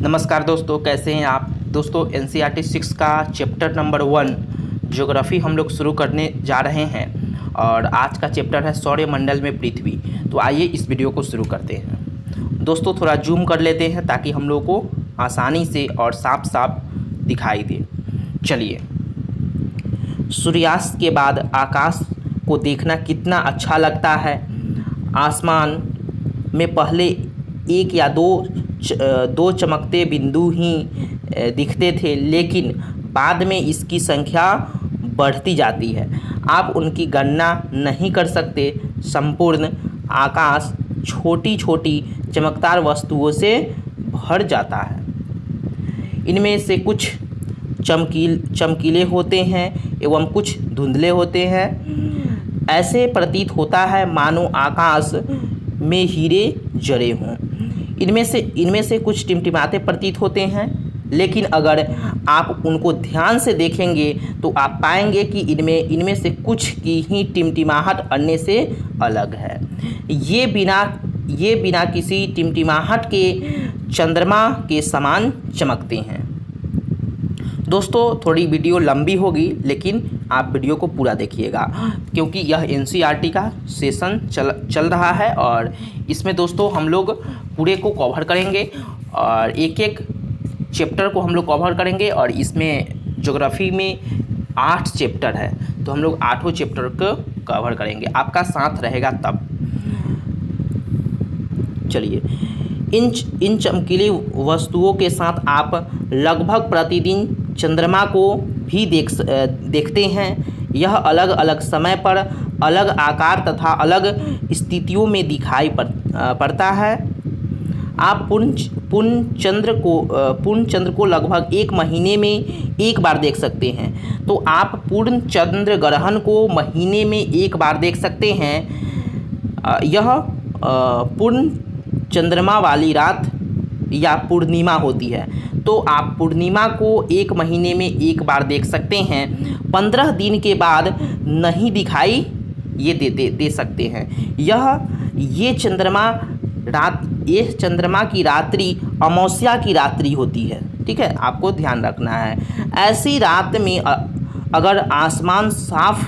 नमस्कार दोस्तों, कैसे हैं आप दोस्तों। एनसीईआरटी 6 का चैप्टर नंबर 1 ज्योग्राफी हम लोग शुरू करने जा रहे हैं और आज का चैप्टर है सौरमंडल में पृथ्वी। तो आइए इस वीडियो को शुरू करते हैं। दोस्तों थोड़ा जूम कर लेते हैं ताकि हम लोग को आसानी से और साफ साफ दिखाई दे। चलिए, सूर्यास्त के बाद आकाश को देखना कितना अच्छा लगता है। आसमान में पहले एक या दो चमकते बिंदु ही दिखते थे, लेकिन बाद में इसकी संख्या बढ़ती जाती है। आप उनकी गणना नहीं कर सकते। संपूर्ण आकाश छोटी छोटी चमकदार वस्तुओं से भर जाता है। इनमें से कुछ चमकीले होते हैं एवं कुछ धुंधले होते हैं। ऐसे प्रतीत होता है मानो आकाश में हीरे जड़े हों। इनमें से कुछ टिमटिमाते प्रतीत होते हैं, लेकिन अगर आप उनको ध्यान से देखेंगे तो आप पाएंगे कि इनमें से कुछ की ही टिमटिमाहट अन्य से अलग है। ये बिना किसी टिमटिमाहट के चंद्रमा के समान चमकते हैं। दोस्तों थोड़ी वीडियो लंबी होगी, लेकिन आप वीडियो को पूरा देखिएगा क्योंकि यह एनसीईआरटी का सेशन चल रहा है और इसमें दोस्तों हम लोग पूरे को कवर करेंगे और एक एक चैप्टर को हम लोग कवर करेंगे। और इसमें ज्योग्राफी में 8 चैप्टर है, तो हम लोग 8 चैप्टर को कवर करेंगे। आपका साथ रहेगा तब। चलिए, इन चमकीली वस्तुओं के साथ आप लगभग प्रतिदिन चंद्रमा को भी देखते हैं। यह अलग अलग समय पर अलग आकार तथा अलग स्थितियों में दिखाई पड़ता है। आप पूर्ण चंद्र को लगभग 1 महीने में एक बार देख सकते हैं। तो आप पूर्ण चंद्र ग्रहण को महीने में एक बार देख सकते हैं। यह पूर्ण चंद्रमा वाली रात या पूर्णिमा होती है, तो आप पूर्णिमा को 1 महीने में एक बार देख सकते हैं। 15 दिन के बाद नहीं दिखाई दे सकते हैं। ये चंद्रमा की रात्रि अमावस्या की रात्रि होती है। ठीक है, आपको ध्यान रखना है। ऐसी रात में अगर आसमान साफ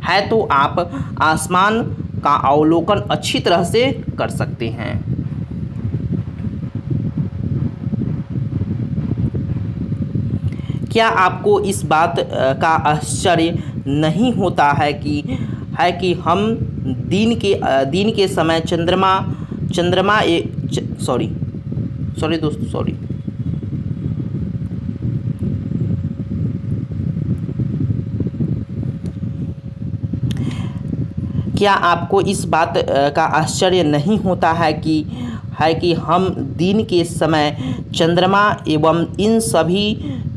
है तो आप आसमान का अवलोकन अच्छी तरह से कर सकते हैं। क्या आपको इस बात का आश्चर्य नहीं होता है कि हम दिन के समय क्या आपको इस बात का आश्चर्य नहीं होता है कि हम दिन के समय चंद्रमा एवं इन सभी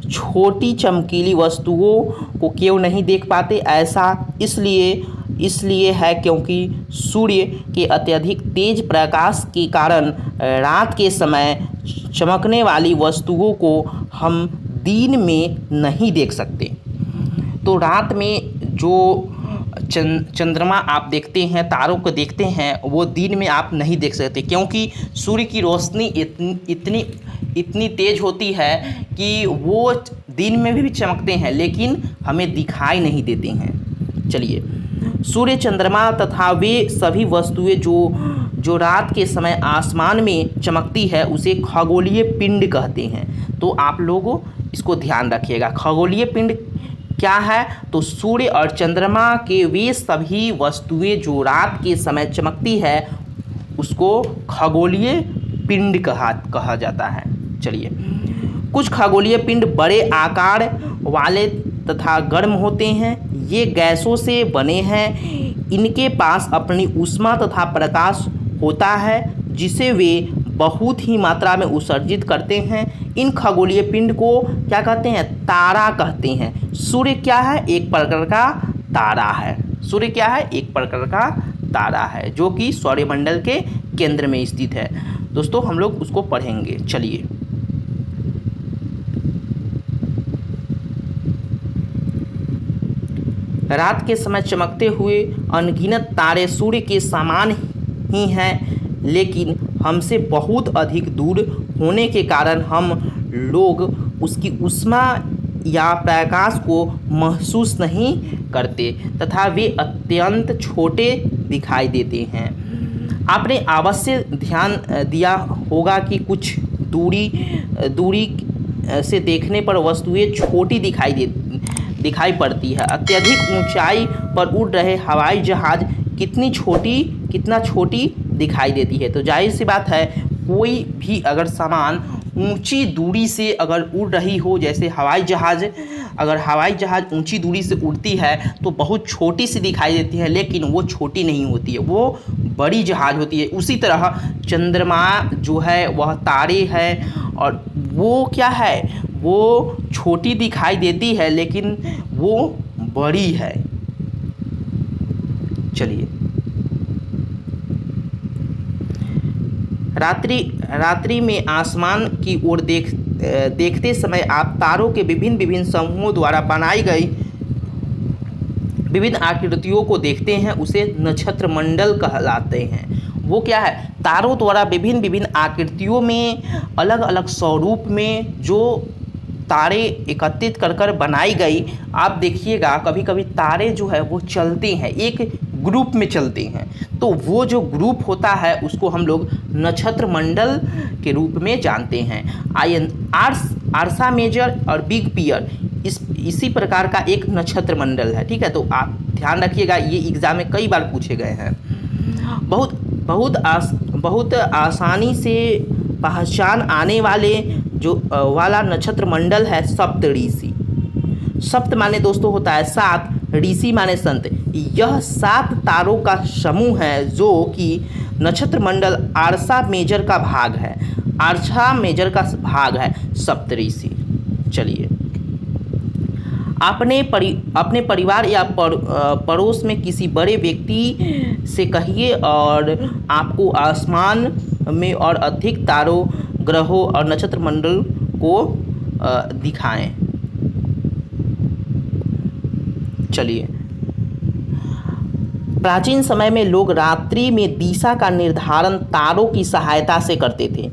छोटी चमकीली वस्तुओं को क्यों नहीं देख पाते? ऐसा इसलिए है क्योंकि सूर्य के अत्यधिक तेज प्रकाश के कारण रात के समय चमकने वाली वस्तुओं को हम दिन में नहीं देख सकते। तो रात में जो चंद्रमा आप देखते हैं, तारों को देखते हैं, वो दिन में आप नहीं देख सकते क्योंकि सूर्य की रोशनी इतनी तेज होती है कि वो दिन में भी चमकते हैं लेकिन हमें दिखाई नहीं देते हैं। चलिए, सूर्य, चंद्रमा तथा वे सभी वस्तुएं जो रात के समय आसमान में चमकती है उसे खगोलीय पिंड कहते हैं। तो आप लोग इसको ध्यान रखिएगा। खगोलीय पिंड क्या है? तो सूर्य और चंद्रमा के वे सभी वस्तुएं जो रात के समय चमकती है उसको खगोलीय पिंड कहा जाता है। चलिए, कुछ खगोलीय पिंड बड़े आकार वाले तथा गर्म होते हैं। ये गैसों से बने हैं। इनके पास अपनी ऊष्मा तथा प्रकाश होता है जिसे वे बहुत ही मात्रा में उत्सर्जित करते हैं। इन खगोलीय पिंड को क्या कहते हैं? तारा कहते हैं। सूर्य क्या है? एक प्रकार का तारा है। सूर्य क्या है? एक प्रकार का तारा है जो कि सौरमंडल के केंद्र में स्थित है। दोस्तों हम लोग उसको पढ़ेंगे। चलिए, रात के समय चमकते हुए अनगिनत तारे सूर्य के समान ही हैं, लेकिन हमसे बहुत अधिक दूर होने के कारण हम लोग उसकी ऊष्मा या प्रकाश को महसूस नहीं करते तथा वे अत्यंत छोटे दिखाई देते हैं। आपने अवश्य ध्यान दिया होगा कि कुछ दूरी से देखने पर वस्तुएं छोटी दिखाई पड़ती है। अत्यधिक ऊंचाई पर उड़ रहे हवाई जहाज़ कितना छोटी दिखाई देती है। तो जाहिर सी बात है, कोई भी अगर सामान ऊंची दूरी से अगर उड़ रही हो, जैसे हवाई जहाज़ ऊंची दूरी से उड़ती है तो बहुत छोटी सी दिखाई देती है, लेकिन वो छोटी नहीं होती है, वो बड़ी जहाज़ होती है। उसी तरह चंद्रमा जो है वह तारे हैं और वो क्या है, वो छोटी दिखाई देती है लेकिन वो बड़ी है। चलिए, रात्रि में आसमान की ओर देखते समय आप तारों के विभिन्न समूहों द्वारा बनाई गई विभिन्न आकृतियों को देखते हैं, उसे नक्षत्र मंडल कहलाते हैं। वो क्या है, तारों द्वारा विभिन्न आकृतियों में अलग अलग स्वरूप में जो तारे एकत्रित कर बनाई गई। आप देखिएगा कभी कभी तारे जो है वो चलते हैं, एक ग्रुप में चलते हैं, तो वो जो ग्रुप होता है उसको हम लोग नक्षत्र मंडल के रूप में जानते हैं। आर्सा मेजर और बिग पियर इसी प्रकार का एक नक्षत्र मंडल है। ठीक है, तो आप ध्यान रखिएगा, ये एग्जाम में कई बार पूछे गए हैं। बहुत आसानी से पहचान आने वाला नक्षत्र मंडल है सप्तऋषि। सप्त माने दोस्तों होता है 7, ऋषि माने संत। यह 7 तारों का समूह है जो कि नक्षत्र मंडल आर्सा मेजर का भाग है। सप्तऋषि। चलिए, अपने परिवार या पड़ोस में किसी बड़े व्यक्ति से कहिए और आपको आसमान में और अधिक तारों, ग्रहों और नक्षत्र मंडल को दिखाएं। चलिए, प्राचीन समय में लोग रात्रि में दिशा का निर्धारण तारों की सहायता से करते थे।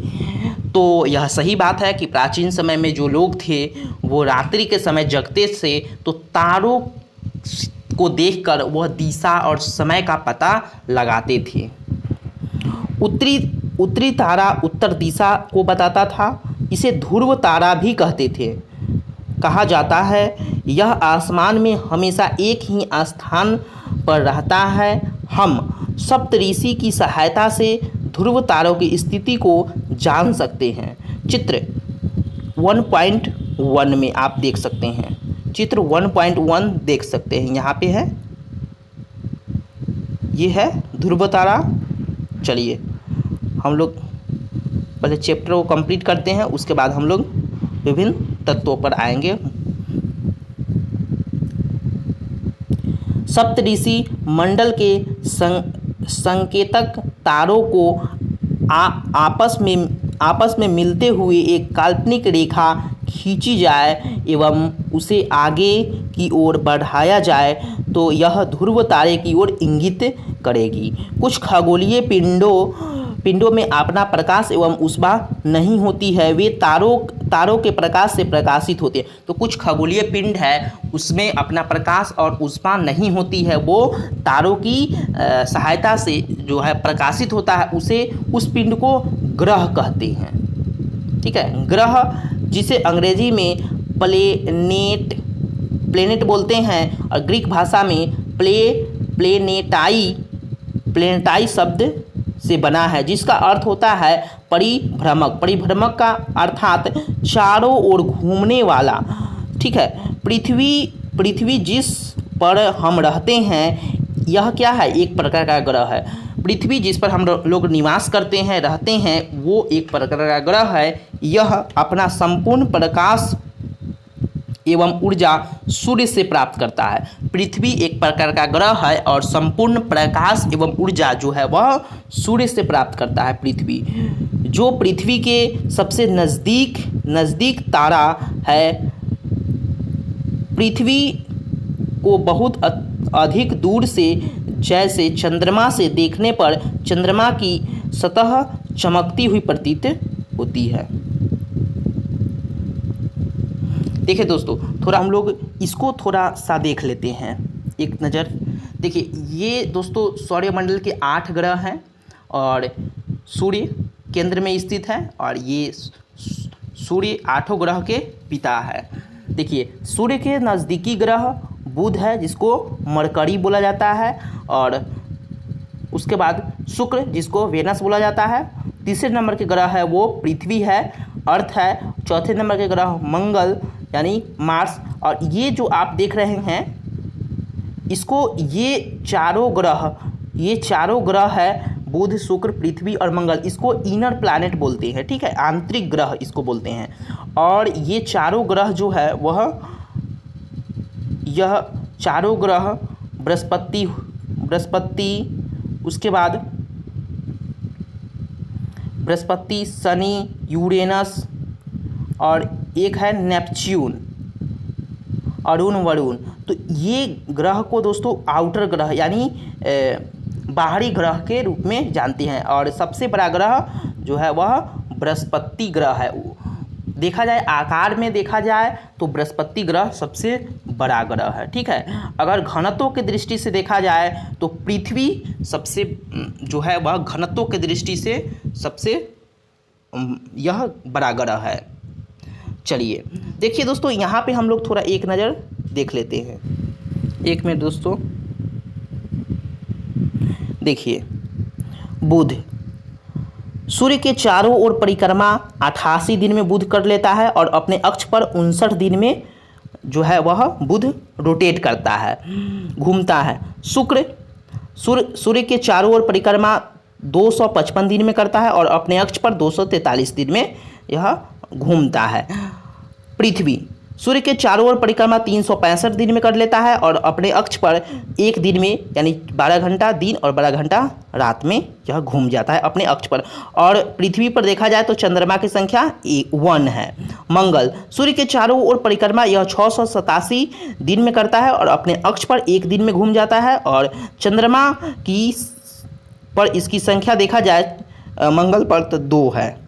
तो यह सही बात है कि प्राचीन समय में जो लोग थे वो रात्रि के समय जगते थे, तो तारों को देखकर वह दिशा और समय का पता लगाते थे। उत्तरी तारा उत्तर दिशा को बताता था। इसे ध्रुव तारा भी कहा जाता है। यह आसमान में हमेशा एक ही स्थान पर रहता है। हम सप्तऋषि की सहायता से ध्रुव तारों की स्थिति को जान सकते हैं। चित्र 1.1 में आप देख सकते हैं। चित्र 1.1 देख सकते हैं, यहाँ पे है, ये है ध्रुव तारा। चलिए, हम लोग पहले चैप्टर को कंप्लीट करते हैं, उसके बाद हम लोग विभिन्न तत्वों पर आएंगे। सप्तऋषि मंडल के संकेतक तारों को आपस में मिलते हुए एक काल्पनिक रेखा खींची जाए एवं उसे आगे की ओर बढ़ाया जाए तो यह ध्रुव तारे की ओर इंगित करेगी। कुछ खगोलीय पिंडों में अपना प्रकाश एवं ऊष्मा नहीं होती है, वे तारों के प्रकाश से प्रकाशित होते हैं। तो कुछ खगोलीय पिंड है उसमें अपना प्रकाश और ऊष्मा नहीं होती है, वो तारों की सहायता से जो है प्रकाशित होता है, उसे उस पिंड को ग्रह कहते हैं। ठीक है, ग्रह जिसे अंग्रेजी में प्लेनेट बोलते हैं और ग्रीक भाषा में प्लेनेटाई शब्द से बना है, जिसका अर्थ होता है परिभ्रमक का अर्थात चारों ओर घूमने वाला। ठीक है, पृथ्वी जिस पर हम रहते हैं यह क्या है, एक प्रकार का ग्रह है। पृथ्वी जिस पर हम लोग निवास करते हैं, रहते हैं, वो एक प्रकार का ग्रह है। यह अपना संपूर्ण प्रकाश एवं ऊर्जा सूर्य से प्राप्त करता है। पृथ्वी एक प्रकार का ग्रह है और संपूर्ण प्रकाश एवं ऊर्जा जो है वह सूर्य से प्राप्त करता है। पृथ्वी जो पृथ्वी के सबसे नज़दीक तारा है, पृथ्वी को बहुत अधिक दूर से, जैसे चंद्रमा से देखने पर चंद्रमा की सतह चमकती हुई प्रतीत होती है। देखिए दोस्तों, थोड़ा हम लोग इसको थोड़ा सा देख लेते हैं एक नज़र। देखिए ये दोस्तों सौरमंडल के 8 ग्रह हैं और सूर्य केंद्र में स्थित है और ये सूर्य 8 ग्रह के पिता है। देखिए सूर्य के नज़दीकी ग्रह बुध है जिसको मरकरी बोला जाता है, और उसके बाद शुक्र जिसको वेनस बोला जाता है। तीसरे नंबर के ग्रह है वो पृथ्वी है, अर्थ है। चौथे नंबर के ग्रह मंगल यानी मार्स, और ये जो आप देख रहे हैं इसको ये चारों ग्रह है बुध, शुक्र, पृथ्वी और मंगल, इसको इनर प्लैनेट बोलते हैं, ठीक है, आंतरिक ग्रह इसको बोलते हैं। और ये चारों ग्रह जो है यह चारों ग्रह बृहस्पति, उसके बाद बृहस्पति, शनि, यूरेनस और एक है नेपच्यून, अरुण, वरुण। तो ये ग्रह को दोस्तों आउटर ग्रह यानी बाहरी ग्रह के रूप में जानते हैं, और सबसे बड़ा ग्रह जो है वह बृहस्पति ग्रह है। देखा जाए आकार में देखा जाए तो बृहस्पति ग्रह सबसे बड़ा ग्रह है, ठीक है। अगर घनत्व की दृष्टि से देखा जाए तो पृथ्वी सबसे जो है वह घनत्व की दृष्टि से सबसे यह बड़ा ग्रह है। चलिए देखिए दोस्तों, यहाँ पे हम लोग थोड़ा एक नज़र देख लेते हैं। एक मिनट दोस्तों, देखिए बुध सूर्य के चारों ओर परिक्रमा 88 दिन में बुध कर लेता है और अपने अक्ष पर 59 दिन में जो है वह बुध रोटेट करता है, घूमता है। शुक्र सूर्य के चारों ओर परिक्रमा 255 दिन में करता है और अपने अक्ष पर 243 दिन में यह घूमता है। पृथ्वी सूर्य के चारों ओर परिक्रमा 365 दिन में कर लेता है और अपने अक्ष पर एक दिन में यानी 12 घंटा दिन और 12 घंटा रात में यह घूम जाता है अपने अक्ष पर। और पृथ्वी पर देखा जाए तो चंद्रमा की संख्या 1 है। मंगल सूर्य के चारों ओर परिक्रमा यह 687 दिन में करता है और अपने अक्ष पर एक दिन में घूम जाता है, और चंद्रमा की पर इसकी संख्या देखा जाए मंगल पर तो 2 है।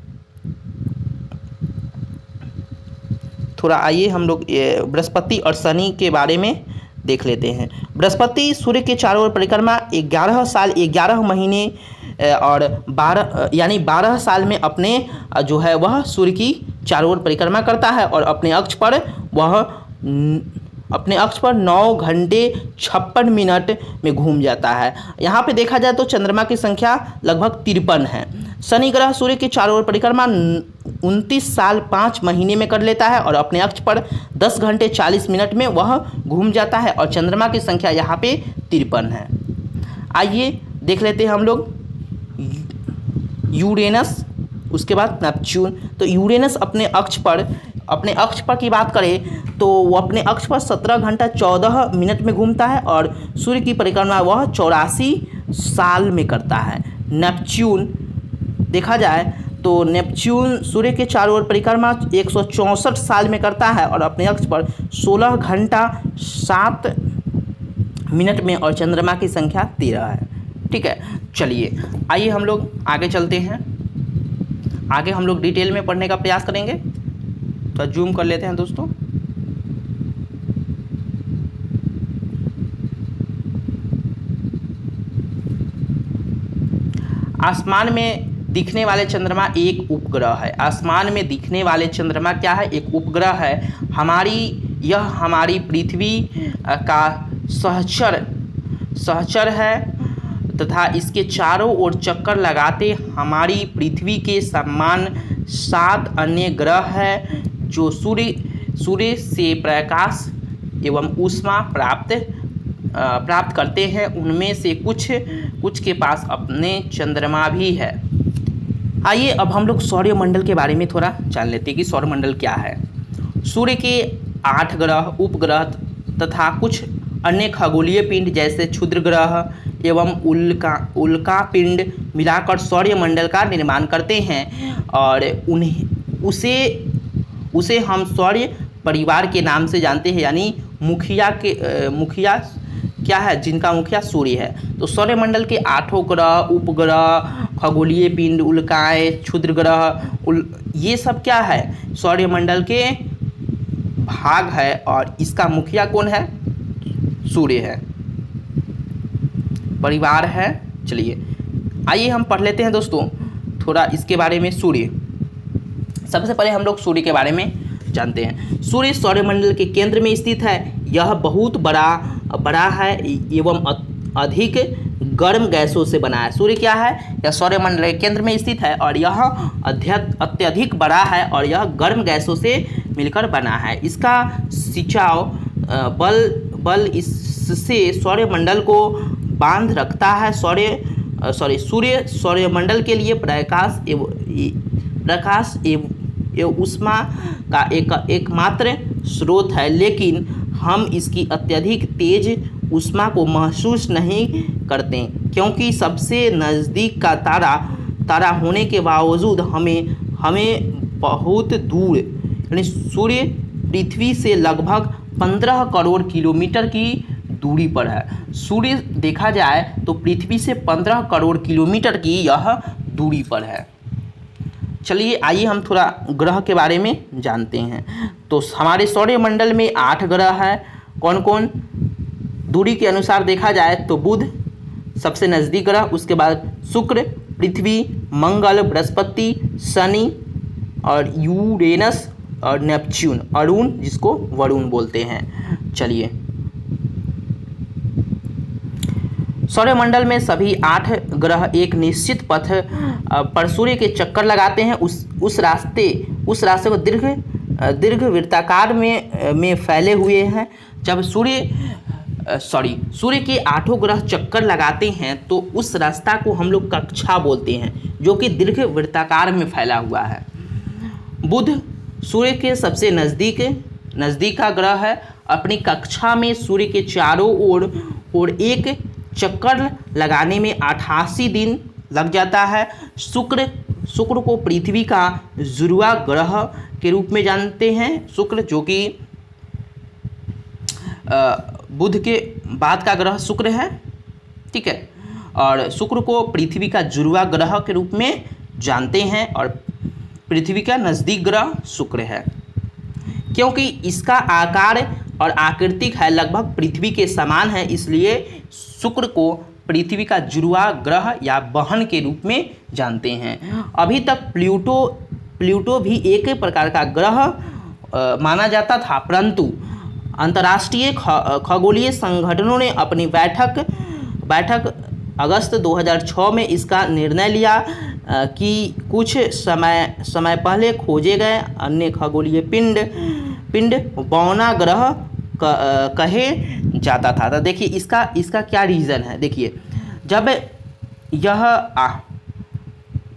थोड़ा आइए हम लोग बृहस्पति और शनि के बारे में देख लेते हैं। बृहस्पति सूर्य के चारों ओर परिक्रमा 11 साल 11 महीने और 12 साल में अपने जो है वह सूर्य की चारों ओर परिक्रमा करता है और अपने अक्ष पर 9 घंटे 56 मिनट में घूम जाता है। यहाँ पे देखा जाए तो चंद्रमा की संख्या लगभग 53 है। शनि ग्रह सूर्य के चारों ओर परिक्रमा 29 साल 5 महीने में कर लेता है और अपने अक्ष पर 10 घंटे 40 मिनट में वह घूम जाता है और चंद्रमा की संख्या यहाँ पे 53 है। आइए देख लेते हैं हम लोग यूरेनस, उसके बाद नेपच्यून। तो यूरेनस अपने अक्ष पर की बात करें तो वो अपने अक्ष पर 17 घंटा 14 मिनट में घूमता है और सूर्य की परिक्रमा वह 84 साल में करता है। नेपच्यून देखा जाए तो नेपच्यून सूर्य के चारों ओर परिक्रमा 164 साल में करता है और अपने अक्ष पर 16 घंटा 7 मिनट में, और चंद्रमा की संख्या 13 है, ठीक है। चलिए आइए हम लोग आगे चलते हैं। आगे हम लोग डिटेल में पढ़ने का प्रयास करेंगे। तो जूम कर लेते हैं दोस्तों। आसमान में दिखने वाले चंद्रमा एक उपग्रह है। आसमान में दिखने वाले चंद्रमा क्या है? एक उपग्रह है। यह हमारी पृथ्वी का सहचर है तथा इसके चारों ओर चक्कर लगाते हमारी पृथ्वी के समान 7 अन्य ग्रह हैं जो सूर्य से प्रकाश एवं ऊष्मा प्राप्त करते हैं। उनमें से कुछ के पास अपने चंद्रमा भी है। आइए अब हम लोग सौरमंडल के बारे में थोड़ा जान लेते हैं कि सौरमंडल क्या है। सूर्य के 8 ग्रह, उपग्रह तथा कुछ अन्य खगोलीय पिंड जैसे क्षुद्र ग्रह एवं उल्का पिंड मिलाकर सौरमंडल का निर्माण करते हैं और उसे हम सौर्य परिवार के नाम से जानते हैं, यानी मुखिया क्या है? जिनका मुखिया सूर्य है। तो सौरमंडल के 8 ग्रह, उपग्रह, खगोलीय पिंड, उल्काएं, क्षुद्र ग्रह, ये सब क्या है? सौरमंडल के भाग है और इसका मुखिया कौन है? सूर्य है, परिवार है। चलिए आइए हम पढ़ लेते हैं दोस्तों थोड़ा इसके बारे में। सूर्य, सबसे पहले हम लोग सूर्य के बारे में जानते हैं। सूर्य सौरमंडल के केंद्र में स्थित है। यह बहुत बड़ा है एवं अधिक गर्म गैसों से बना है। सूर्य क्या है? यह सौरमंडल के केंद्र में स्थित है और यह अत्यधिक बड़ा है और यह गर्म गैसों से मिलकर बना है। इसका खिंचाव बल इससे सौरमंडल को बांध रखता है। सूर्य सौरमंडल के लिए प्रकाश एवं ऊष्मा का एकमात्र स्रोत है, लेकिन हम इसकी अत्यधिक तेज ऊष्मा को महसूस नहीं करते क्योंकि सबसे नज़दीक का तारा होने के बावजूद हमें बहुत दूर, यानी सूर्य पृथ्वी से लगभग 15 करोड़ किलोमीटर की दूरी पर है। सूर्य देखा जाए तो पृथ्वी से 15 करोड़ किलोमीटर की यह दूरी पर है। चलिए आइए हम थोड़ा ग्रह के बारे में जानते हैं। तो हमारे सौरमंडल में 8 ग्रह हैं। कौन कौन? दूरी के अनुसार देखा जाए तो बुध सबसे नज़दीक ग्रह, उसके बाद शुक्र, पृथ्वी, मंगल, बृहस्पति, शनि और यूरेनस और नेपच्यून, अरुण जिसको वरुण बोलते हैं। चलिए सौरमंडल में सभी 8 ग्रह एक निश्चित पथ पर सूर्य के चक्कर लगाते हैं। उस रास्ते को दीर्घ वृत्ताकार में फैले हुए हैं। जब सूर्य के 8 ग्रह चक्कर लगाते हैं तो उस रास्ता को हम लोग कक्षा बोलते हैं, जो कि दीर्घ वृत्ताकार में फैला हुआ है। बुध सूर्य के सबसे नज़दीक का ग्रह है। अपनी कक्षा में सूर्य के चारों ओर एक चक्कर लगाने में 88 दिन लग जाता है। शुक्र को पृथ्वी का जुड़वा ग्रह के रूप में जानते हैं। शुक्र जो कि बुध के बाद का ग्रह शुक्र है, ठीक है, और शुक्र को पृथ्वी का जुड़वा ग्रह के रूप में जानते हैं और पृथ्वी का नज़दीक ग्रह शुक्र है क्योंकि इसका आकार और आकृति है लगभग पृथ्वी के समान है, इसलिए शुक्र को पृथ्वी का जुड़वा ग्रह या बहन के रूप में जानते हैं। अभी तक प्लूटो भी एक प्रकार का ग्रह माना जाता था, परंतु अंतर्राष्ट्रीय खगोलीय संगठनों ने अपनी बैठक अगस्त 2006 में इसका निर्णय लिया कि कुछ समय पहले खोजे गए अन्य खगोलीय पिंड बौना ग्रह कहे जाता था। तो देखिए इसका क्या रीज़न है। देखिए जब यह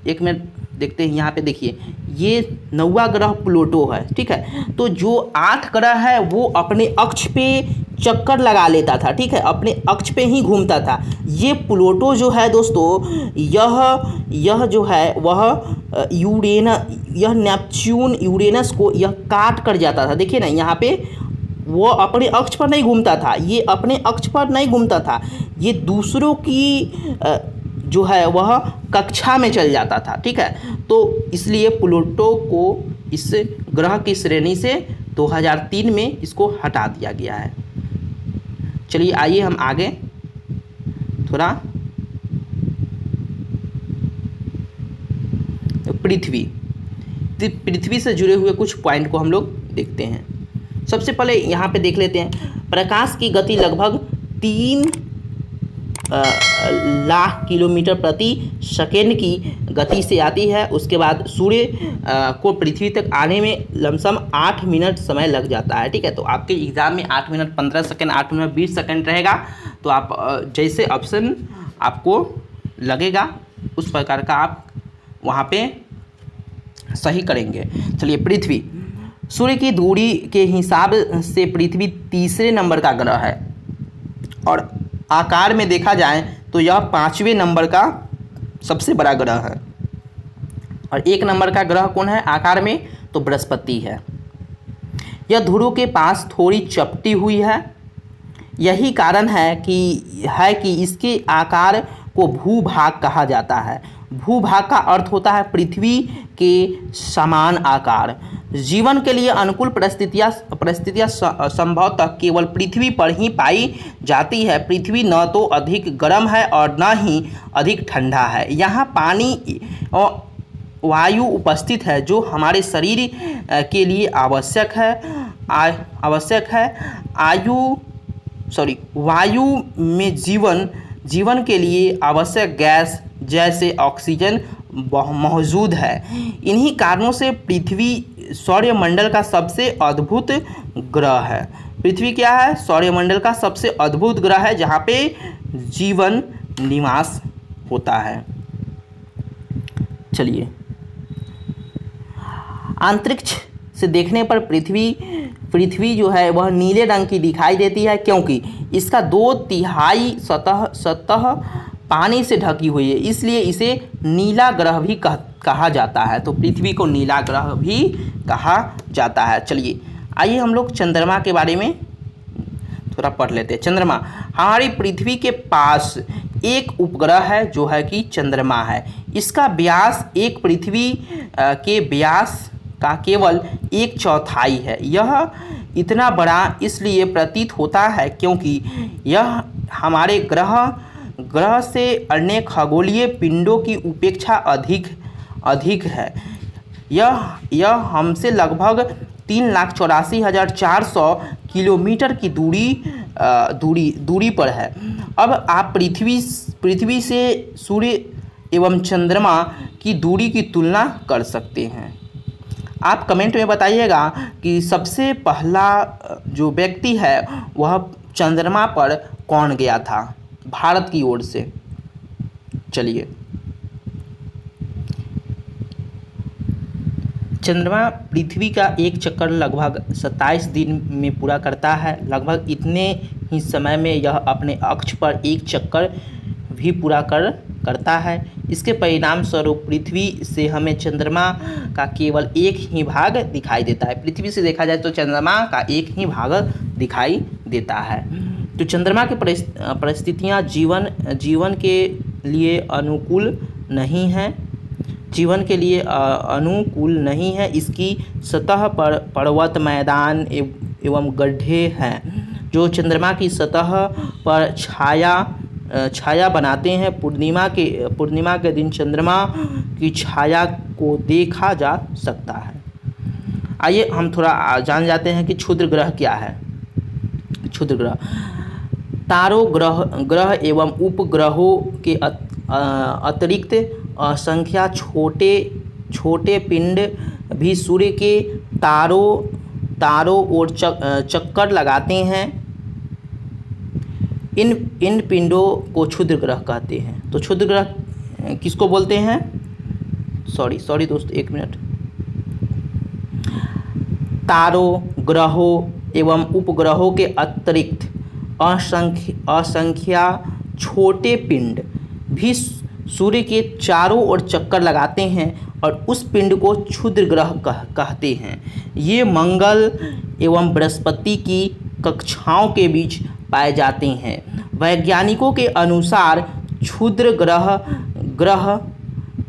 एक मिनट देखते हैं, यहाँ पे देखिए ये 9वां ग्रह प्लूटो है, ठीक है। तो जो 8 ग्रह है वो अपने अक्ष पे चक्कर लगा लेता था, ठीक है, अपने अक्ष पे ही घूमता था। ये प्लूटो जो है दोस्तों, यह जो है वह यह नेपच्यून यूरेनस को यह काट कर जाता था। देखिए ना यहाँ पे वो अपने अक्ष पर नहीं घूमता था, ये अपने अक्ष पर नहीं घूमता था, ये दूसरों की जो है वह कक्षा में चल जाता था, ठीक है। तो इसलिए प्लूटो को इस ग्रह की श्रेणी से 2003 में इसको हटा दिया गया है। चलिए आइए हम आगे थोड़ा पृथ्वी से जुड़े हुए कुछ पॉइंट को हम लोग देखते हैं। सबसे पहले यहाँ पे देख लेते हैं, प्रकाश की गति लगभग 3 लाख किलोमीटर प्रति सेकेंड की गति से आती है। उसके बाद सूर्य को पृथ्वी तक आने में लमसम 8 मिनट समय लग जाता है, ठीक है। तो आपके एग्ज़ाम में 8 मिनट 15 सेकेंड, 8 मिनट 20 सेकेंड रहेगा, तो आप जैसे ऑप्शन आपको लगेगा उस प्रकार का आप वहाँ पे सही करेंगे। चलिए पृथ्वी, सूर्य की दूरी के हिसाब से पृथ्वी तीसरे नंबर का ग्रह है और आकार में देखा जाए तो यह 5वें नंबर का सबसे बड़ा ग्रह है। और 1 नंबर का ग्रह कौन है आकार में? तो बृहस्पति है। यह ध्रुव के पास थोड़ी चपटी हुई है। यही कारण है कि इसके आकार को भूभाग कहा जाता है। भूभाग का अर्थ होता है पृथ्वी के समान आकार। जीवन के लिए अनुकूल परिस्थितियाँ संभवतः केवल पृथ्वी पर ही पाई जाती है। पृथ्वी न तो अधिक गर्म है और न ही अधिक ठंडा है। यहाँ पानी और वायु उपस्थित है जो हमारे शरीर के लिए आवश्यक है। वायु में जीवन के लिए आवश्यक गैस जैसे ऑक्सीजन मौजूद है। इन्हीं कारणों से पृथ्वी सौरमंडल का सबसे अद्भुत ग्रह है। पृथ्वी क्या है? सौरमंडल का सबसे अद्भुत ग्रह है जहाँ पे जीवन निवास होता है। चलिए, अंतरिक्ष से देखने पर पृथ्वी जो है वह नीले रंग की दिखाई देती है, क्योंकि इसका 2/3 सतह पानी से ढकी हुई है, इसलिए इसे नीला ग्रह भी कहा जाता है। तो पृथ्वी को नीला ग्रह भी कहा जाता है। चलिए, आइए हम लोग चंद्रमा के बारे में थोड़ा पढ़ लेते हैं। चंद्रमा, हमारी पृथ्वी के पास एक उपग्रह है जो है कि चंद्रमा है। इसका व्यास एक पृथ्वी के व्यास का केवल 1/4 है। यह इतना बड़ा इसलिए प्रतीत होता है क्योंकि यह हमारे ग्रह से अन्य खगोलीय पिंडों की उपेक्षा अधिक है। यह हमसे लगभग 3,84,400 किलोमीटर की दूरी पर है। अब आप पृथ्वी से सूर्य एवं चंद्रमा की दूरी की तुलना कर सकते हैं। आप कमेंट में बताइएगा कि सबसे पहला जो व्यक्ति है वह चंद्रमा पर कौन गया था भारत की ओर से। चलिए, चंद्रमा पृथ्वी का एक चक्कर लगभग 27 दिन में पूरा करता है। लगभग इतने ही समय में यह अपने अक्ष पर एक चक्कर भी पूरा करता है। इसके परिणाम स्वरूप पृथ्वी से हमें चंद्रमा का केवल एक ही भाग दिखाई देता है। पृथ्वी से देखा जाए तो चंद्रमा का एक ही भाग दिखाई देता है। तो चंद्रमा की परिस्थितियाँ जीवन के लिए अनुकूल नहीं है। इसकी सतह पर पर्वत, मैदान एवं गड्ढे हैं जो चंद्रमा की सतह पर छाया बनाते हैं। पूर्णिमा के दिन चंद्रमा की छाया को देखा जा सकता है। आइए हम थोड़ा जान जाते हैं कि क्षुद्र ग्रह क्या है। क्षुद्र ग्रह तारों, ग्रह एवं उपग्रहों के अतिरिक्त असंख्य छोटे पिंड भी सूर्य के तारों ओर चक्कर लगाते हैं। इन पिंडों को क्षुद्र ग्रह कहते हैं। तो क्षुद्र ग्रह किसको बोलते हैं? सॉरी दोस्त, एक मिनट। तारों, ग्रहों एवं उपग्रहों के अतिरिक्त असंख्य छोटे पिंड भी सूर्य के चारों ओर चक्कर लगाते हैं और उस पिंड को क्षुद्र ग्रह कहते हैं। ये मंगल एवं बृहस्पति की कक्षाओं के बीच पाए जाते हैं। वैज्ञानिकों के अनुसार क्षुद्र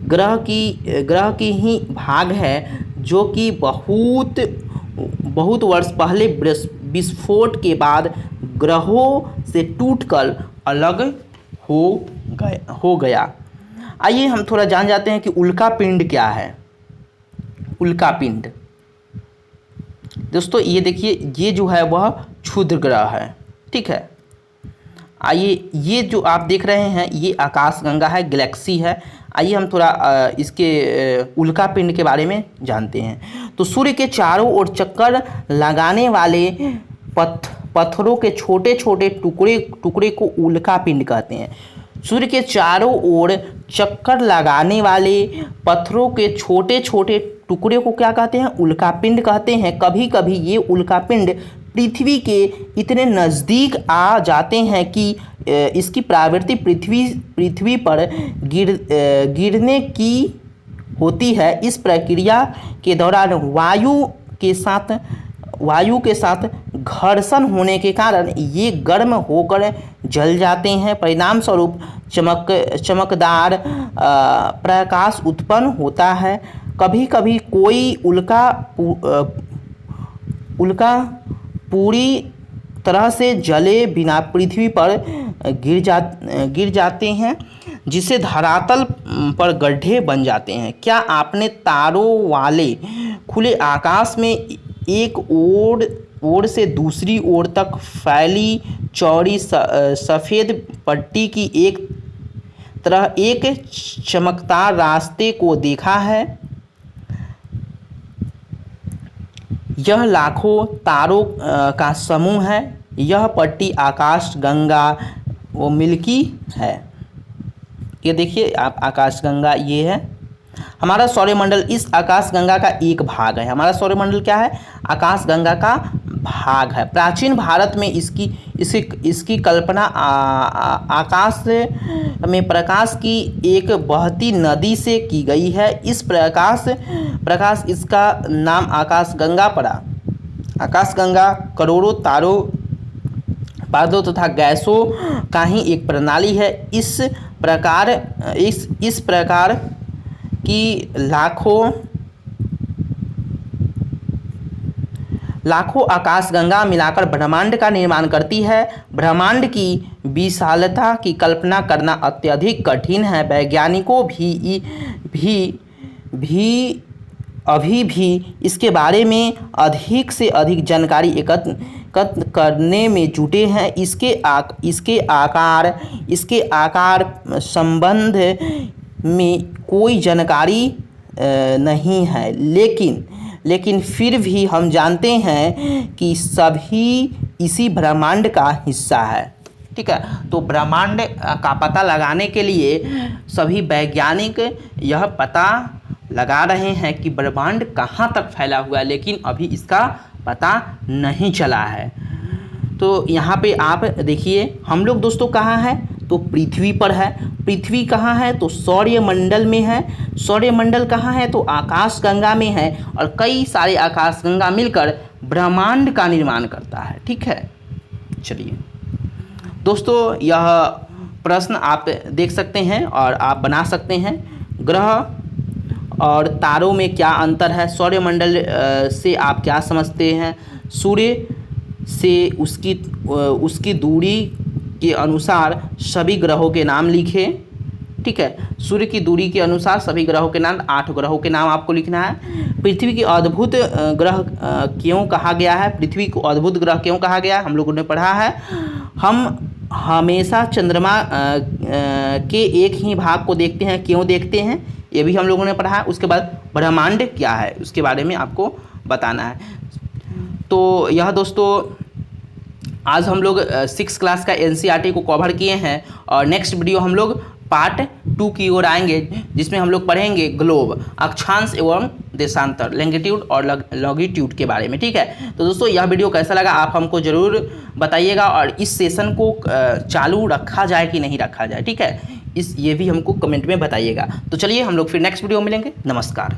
ग्रह की ही भाग है जो कि बहुत वर्ष पहले विस्फोट के बाद ग्रहों से टूटकर अलग हो गया। आइए हम थोड़ा जान जाते हैं कि उल्का पिंड क्या है। उल्का पिंड दोस्तों, ये देखिए, ये जो है वह क्षुद्र ग्रह है, ठीक है। आइए, ये जो आप देख रहे हैं ये आकाशगंगा है, गैलेक्सी है। आइए हम थोड़ा इसके उल्का पिंड के बारे में जानते हैं। तो सूर्य के चारों ओर चक्कर लगाने वाले पत्थरों के छोटे छोटे टुकड़े को उल्का पिंड कहते हैं। सूर्य के चारों ओर चक्कर लगाने वाले पत्थरों के छोटे छोटे टुकड़े को क्या कहते हैं? उल्का पिंड कहते हैं। कभी कभी ये उल्का पिंड पृथ्वी के इतने नज़दीक आ जाते हैं कि इसकी प्रवृत्ति पृथ्वी पर गिरने की होती है। इस प्रक्रिया के दौरान वायु के साथ घर्षण होने के कारण ये गर्म होकर जल जाते हैं। परिणाम स्वरूप चमकदार प्रकाश उत्पन्न होता है। कभी कभी कोई उल्का पूरी तरह से जले बिना पृथ्वी पर गिर जाते हैं, जिससे धरातल पर गड्ढे बन जाते हैं। क्या आपने तारों वाले खुले आकाश में एक ओर से दूसरी ओर तक फैली चौड़ी सफ़ेद पट्टी की एक तरह एक चमकदार रास्ते को देखा है? यह लाखों तारों का समूह है। यह पट्टी आकाश गंगा वो मिल्की है। ये देखिए आप, आकाश गंगा ये है हमारा सौरमंडल। इस आकाश गंगा का एक भाग है। हमारा सौरमंडल क्या है? आकाश गंगा का भाग है। प्राचीन भारत में इसकी कल्पना आकाश में प्रकाश की एक बहती नदी से की गई है। इस प्रकाश इसका नाम आकाश गंगा पड़ा। आकाश गंगा करोड़ों तारों, बादलों तथा गैसों का ही एक प्रणाली है। इस प्रकार की लाखों आकाशगंगा मिलाकर ब्रह्मांड का निर्माण करती है। ब्रह्मांड की विशालता की कल्पना करना अत्यधिक कठिन है। वैज्ञानिकों भी अभी भी इसके बारे में अधिक से अधिक जानकारी एकत्र करने में जुटे हैं। इसके आकार संबंध में कोई जानकारी नहीं है, लेकिन फिर भी हम जानते हैं कि सभी इसी ब्रह्मांड का हिस्सा है। ठीक है, तो ब्रह्मांड का पता लगाने के लिए सभी वैज्ञानिक यह पता लगा रहे हैं कि ब्रह्मांड कहाँ तक फैला हुआ है, लेकिन अभी इसका पता नहीं चला है। तो यहाँ पे आप देखिए हम लोग दोस्तों कहाँ हैं? तो पृथ्वी पर है। पृथ्वी कहाँ है? तो सौरमंडल में है। सौरमंडल कहाँ है? तो आकाशगंगा में है। और कई सारे आकाशगंगा मिलकर ब्रह्मांड का निर्माण करता है। ठीक है, चलिए दोस्तों यह प्रश्न आप देख सकते हैं और आप बना सकते हैं। ग्रह और तारों में क्या अंतर है? सौरमंडल से आप क्या समझते हैं? सूर्य से उसकी दूरी के अनुसार सभी ग्रहों के नाम लिखें। ठीक है, सूर्य की दूरी के अनुसार सभी ग्रहों के नाम, 8 ग्रहों के नाम आपको लिखना है। पृथ्वी की अद्भुत ग्रह क्यों कहा गया है? पृथ्वी को अद्भुत ग्रह क्यों कहा गया है? हम लोगों ने पढ़ा है। हम हमेशा चंद्रमा के एक ही भाग को देखते हैं, क्यों देखते हैं? ये भी हम लोगों ने पढ़ा है। उसके बाद ब्रह्मांड क्या है उसके बारे में आपको बताना है। तो यह दोस्तों आज हम लोग 6 क्लास का NCERT को कवर किए हैं और नेक्स्ट वीडियो हम लोग पार्ट 2 की ओर आएंगे, जिसमें हम लोग पढ़ेंगे ग्लोब, अक्षांश एवं देशांतर, लैंगिट्यूड और लॉन्गिट्यूड के बारे में। ठीक है, तो दोस्तों यह वीडियो कैसा लगा आप हमको ज़रूर बताइएगा और इस सेशन को चालू रखा जाए कि नहीं रखा जाए। ठीक है, ये भी हमको कमेंट में बताइएगा। तो चलिए हम लोग फिर नेक्स्ट वीडियो में मिलेंगे। नमस्कार।